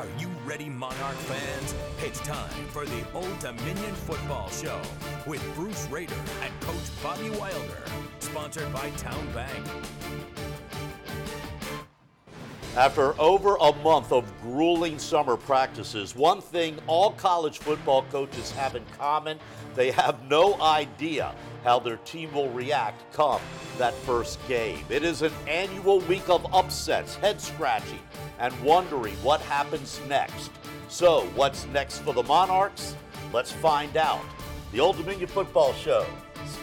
Are you ready, Monarch fans? It's time for the Old Dominion Football Show with Bruce Rader and Coach Bobby Wilder, sponsored by Town Bank. After over a month of grueling summer practices, one thing all college football coaches have in common: they have no idea how their team will react come that first game. It is an annual week of upsets, head-scratching, and wondering what happens next. So, what's next for the Monarchs? Let's find out. The Old Dominion Football Show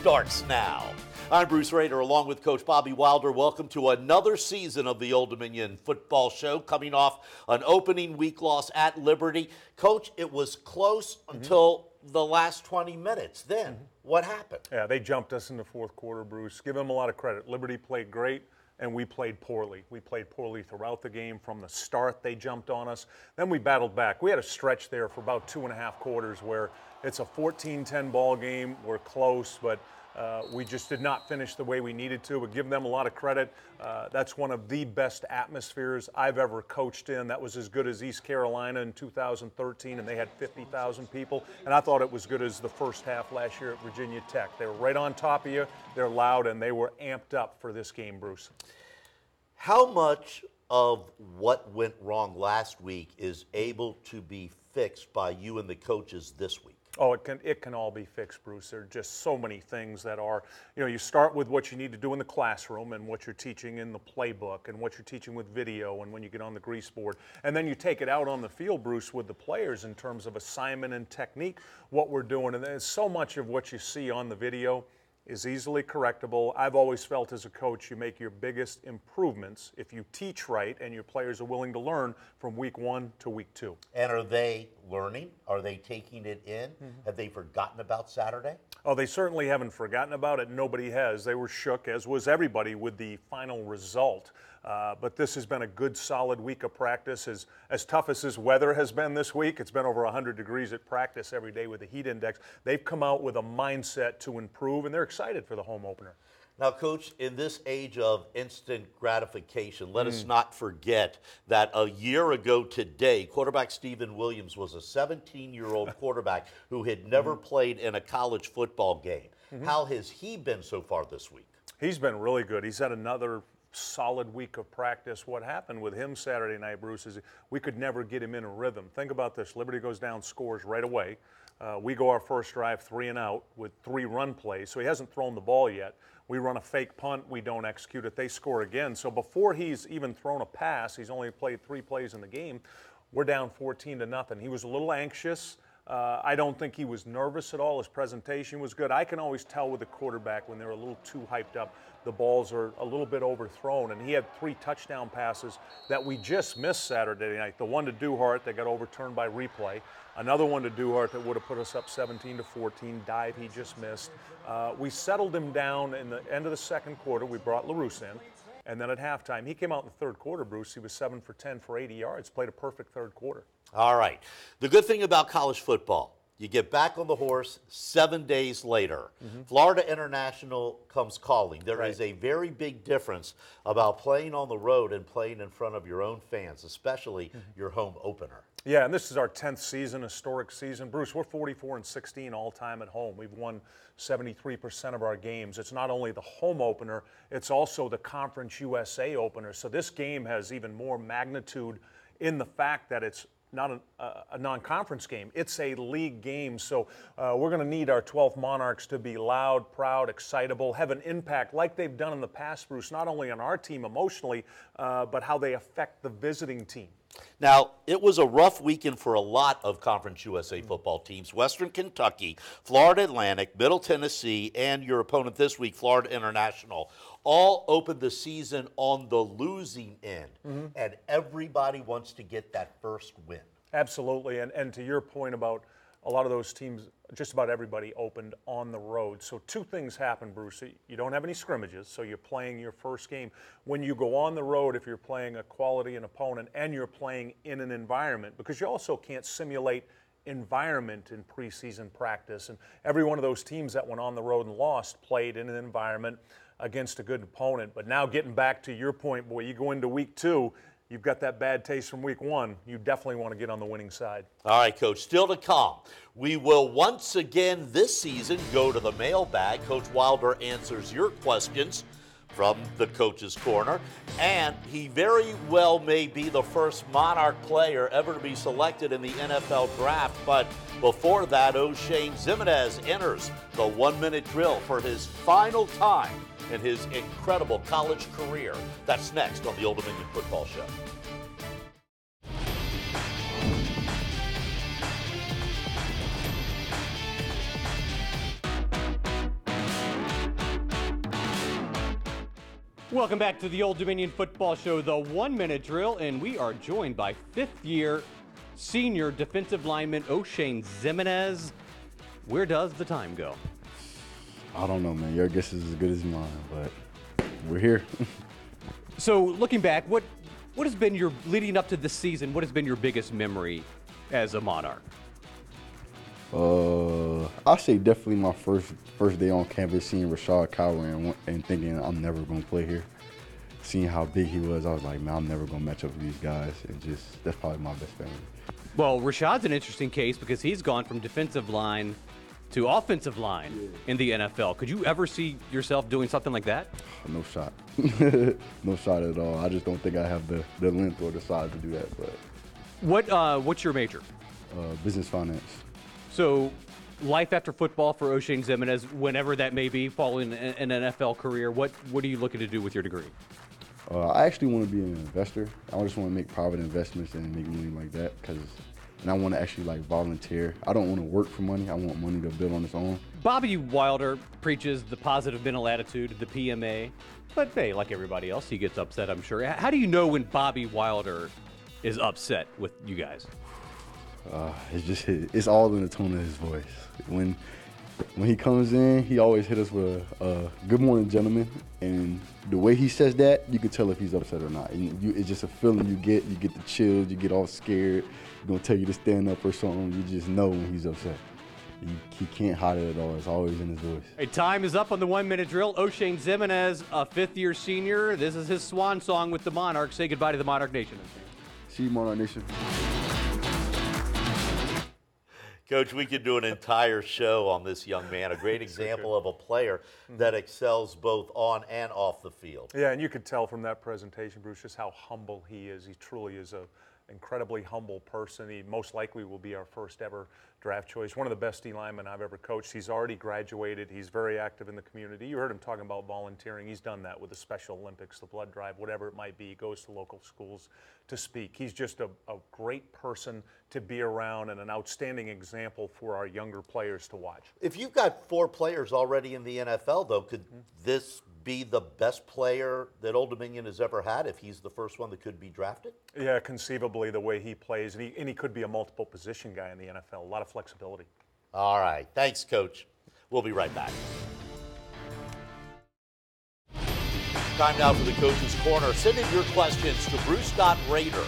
starts now. I'm Bruce Rader, along with Coach Bobby Wilder. Welcome to another season of the Old Dominion Football Show, coming off an opening week loss at Liberty. Coach, it was close until the last 20 minutes. Then, what happened? Yeah, they jumped us in the fourth quarter, Bruce. Give them a lot of credit. Liberty played great, and we played poorly. We played poorly throughout the game. From the start, they jumped on us. Then we battled back. We had a stretch there for about 2.5 quarters where it's a 14-10 ball game. We're close, but we just did not finish the way we needed to. We give them a lot of credit. That's one of the best atmospheres I've ever coached in. That was as good as East Carolina in 2013, and they had 50,000 people. And I thought it was good as the first half last year at Virginia Tech. They were right on top of you. They're loud, and they were amped up for this game, Bruce. How much of what went wrong last week is able to be fixed by you and the coaches this week? Oh, it can all be fixed, Bruce. There are just so many things that are, you start with what you need to do in the classroom and what you're teaching in the playbook and what you're teaching with video and when you get on the grease board. And then you take it out on the field, Bruce, with the players in terms of assignment and technique, what we're doing. And there's so much of what you see on the video is easily correctable. I've always felt as a coach, you make your biggest improvements if you teach right and your players are willing to learn from week 1 to week 2. And are they learning? Are they taking it in? Have they forgotten about Saturday? Oh, they certainly haven't forgotten about it. Nobody has. They were shook, as was everybody, with the final result. But this has been a good, solid week of practice. As tough as this weather has been this week, it's been over 100 degrees at practice every day with the heat index. They've come out with a mindset to improve, and they're excited for the home opener. Now, Coach, in this age of instant gratification, let us not forget that a year ago today, quarterback Stephen Williams was a 17-year-old quarterback who had never played in a college football game. How has he been so far this week? He's been really good. He's had another solid week of practice. What happened with him Saturday night, Bruce, is we could never get him in a rhythm. Think about this. Liberty goes down, scores right away. We go our first drive 3 and out with 3 run plays, so he hasn't thrown the ball yet. We run a fake punt. We don't execute it. They score again. So before he's even thrown a pass, he's only played 3 plays in the game, we're down 14-0. He was a little anxious. I don't think he was nervous at all. His presentation was good. I can always tell with a quarterback when they're a little too hyped up, the balls are a little bit overthrown. And he had 3 touchdown passes that we just missed Saturday night. The one to Duhart that got overturned by replay. Another one to Duhart that would have put us up 17-14. Dive he just missed. We settled him down in the end of the second quarter. We brought LaRousse in. And then at halftime, he came out in the third quarter, Bruce. He was 7 for 10 for 80 yards. Played a perfect third quarter. All right. The good thing about college football, you get back on the horse 7 days later. Florida International comes calling. There is a very big difference about playing on the road and playing in front of your own fans, especially your home opener. Yeah, and this is our 10th season, historic season. Bruce, we're 44-16 all-time at home. We've won 73% of our games. It's not only the home opener, it's also the Conference USA opener. So this game has even more magnitude in the fact that it's not a non-conference game. It's a league game. So we're going to need our 12 Monarchs to be loud, proud, excitable, have an impact like they've done in the past, Bruce, not only on our team emotionally, but how they affect the visiting team. Now, it was a rough weekend for a lot of Conference USA football teams. Western Kentucky, Florida Atlantic, Middle Tennessee, and your opponent this week, Florida International, all opened the season on the losing end, and everybody wants to get that first win. Absolutely, and to your point about a lot of those teams, just about everybody opened on the road. So 2 things happen, Bruce. You don't have any scrimmages, so you're playing your first game. When you go on the road, if you're playing a quality an opponent and you're playing in an environment, because you also can't simulate environment in preseason practice. And every one of those teams that went on the road and lost played in an environment against a good opponent. But now getting back to your point, boy, you go into week 2, you've got that bad taste from week 1, you definitely want to get on the winning side. All right, Coach, still to come. We will once again this season go to the mailbag. Coach Wilder answers your questions from the Coach's Corner, and he very well may be the first Monarch player ever to be selected in the NFL draft. But before that, O'Shane Zimenez enters the 1-minute drill for his final time in his incredible college career. That's next on the Old Dominion Football Show. Welcome back to the Old Dominion Football Show, the 1-minute drill, and we are joined by 5th-year senior defensive lineman O'Shane Zimenez. Where does the time go? I don't know, man. Your guess is as good as mine, but we're here. So, looking back, what has been your, leading up to this season, what has been your biggest memory as a Monarch? I'll say definitely my first day on campus, seeing Rashad Cowher and thinking I'm never going to play here. Seeing how big he was, I was like, man, I'm never going to match up with these guys. And just, that's probably my best memory. Well, Rashad's an interesting case because he's gone from defensive line to offensive line in the NFL. Could you ever see yourself doing something like that? No shot. No shot at all. I just don't think I have the length or the size to do that. But what's your major? business finance. So, life after football for O'Shane Zimenez, whenever that may be, following an NFL career, what are you looking to do with your degree? I actually want to be an investor. I just want to make private investments and make money like that, and I want to actually volunteer. I don't want to work for money. I want money to build on its own. Bobby Wilder preaches the positive mental attitude, the PMA, but hey, like everybody else, he gets upset, I'm sure. How do you know when Bobby Wilder is upset with you guys? It's all in the tone of his voice. When he comes in, he always hit us with "Good morning, gentlemen," and the way he says that, you can tell if he's upset or not. And it's just a feeling you get. You get the chills. You get all scared. He's gonna tell you to stand up or something. You just know when he's upset. He can't hide it at all. It's always in his voice. Hey, time is up on the 1 minute drill. O'Shane Zimenez, a fifth-year senior. This is his swan song with the Monarchs. Say goodbye to the Monarch Nation. See you, Monarch Nation. Coach, we could do an entire show on this young man, a great example of a player that excels both on and off the field. Yeah, and you could tell from that presentation, Bruce, just how humble he is. He truly is an incredibly humble person. He most likely will be our first ever draft choice. One of the best D linemen I've ever coached. He's already graduated. He's very active in the community. You heard him talking about volunteering. He's done that with the Special Olympics, the blood drive, whatever it might be. He goes to local schools to speak. He's just a great person to be around and an outstanding example for our younger players to watch. If you've got 4 players already in the NFL, though, could this be the best player that Old Dominion has ever had if he's the first one that could be drafted? Yeah, conceivably the way he plays, and he could be a multiple position guy in the NFL. A lot of flexibility. All right. Thanks, Coach. We'll be right back. Time now for the Coach's Corner. Send in your questions to Bruce.Rader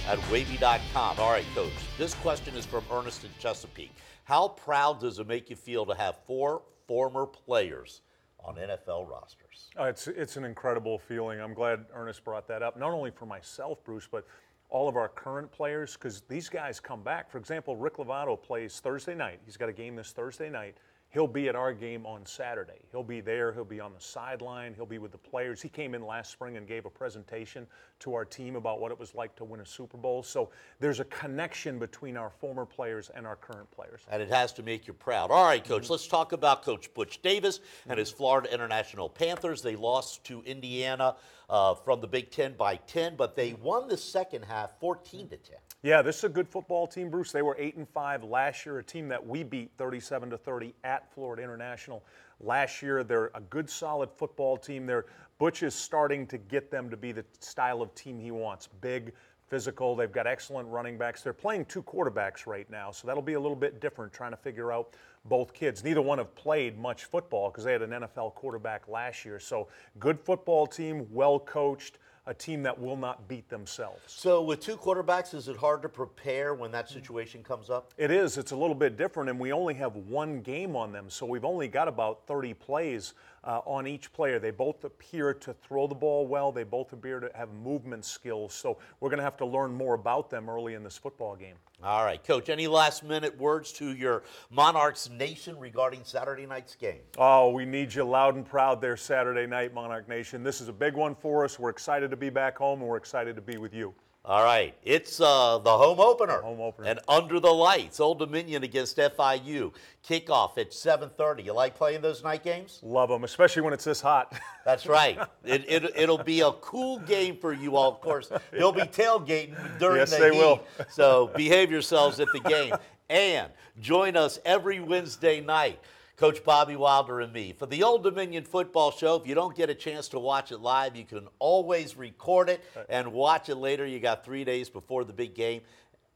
at WAVY.com. All right, Coach. This question is from Ernest in Chesapeake. How proud does it make you feel to have 4 former players on NFL rosters? It's an incredible feeling. I'm glad Ernest brought that up, not only for myself, Bruce, but all of our current players, because these guys come back. For example, Rick Lovato plays Thursday night. He's got a game this Thursday night. He'll be at our game on Saturday. He'll be there. He'll be on the sideline. He'll be with the players. He came in last spring and gave a presentation to our team about what it was like to win a Super Bowl. So there's a connection between our former players and our current players. And it has to make you proud. All right, Coach, let's talk about Coach Butch Davis and his Florida International Panthers. They lost to Indiana from the Big Ten by 10, but they won the second half 14-10. Yeah, this is a good football team, Bruce. They were 8-5 last year, a team that we beat 37-30 at Florida International last year. They're a good, solid football team. Butch is starting to get them to be the style of team he wants. Big, physical. They've got excellent running backs. They're playing 2 quarterbacks right now, so that'll be a little bit different, trying to figure out both kids. Neither one have played much football because they had an NFL quarterback last year. So good football team, well coached. A team that will not beat themselves. So with 2 quarterbacks, is it hard to prepare when that situation comes up? It is. It's a little bit different, and we only have 1 game on them, so we've only got about 30 plays on each player. They both appear to throw the ball well. They both appear to have movement skills. So we're going to have to learn more about them early in this football game. All right, Coach, any last-minute words to your Monarchs Nation regarding Saturday night's game? Oh, we need you loud and proud there Saturday night, Monarch Nation. This is a big one for us. We're excited to be back home, and we're excited to be with you. All right, it's the home opener. Home opener. And under the lights, Old Dominion against FIU. Kickoff at 7:30. You like playing those night games? Love them, especially when it's this hot. That's right. It'll be a cool game for you all, of course. You'll be tailgating during Yes, the they heat. will. So behave yourselves at the game. And join us every Wednesday night, Coach Bobby Wilder and me, for the Old Dominion Football Show. If you don't get a chance to watch it live, you can always record it and watch it later. You got 3 days before the big game.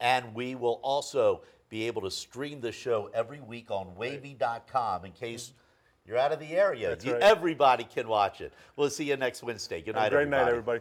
And we will also be able to stream the show every week on WAVY.com in case you're out of the area. That's right. Everybody can watch it. We'll see you next Wednesday. Good night, Great everybody. night, everybody.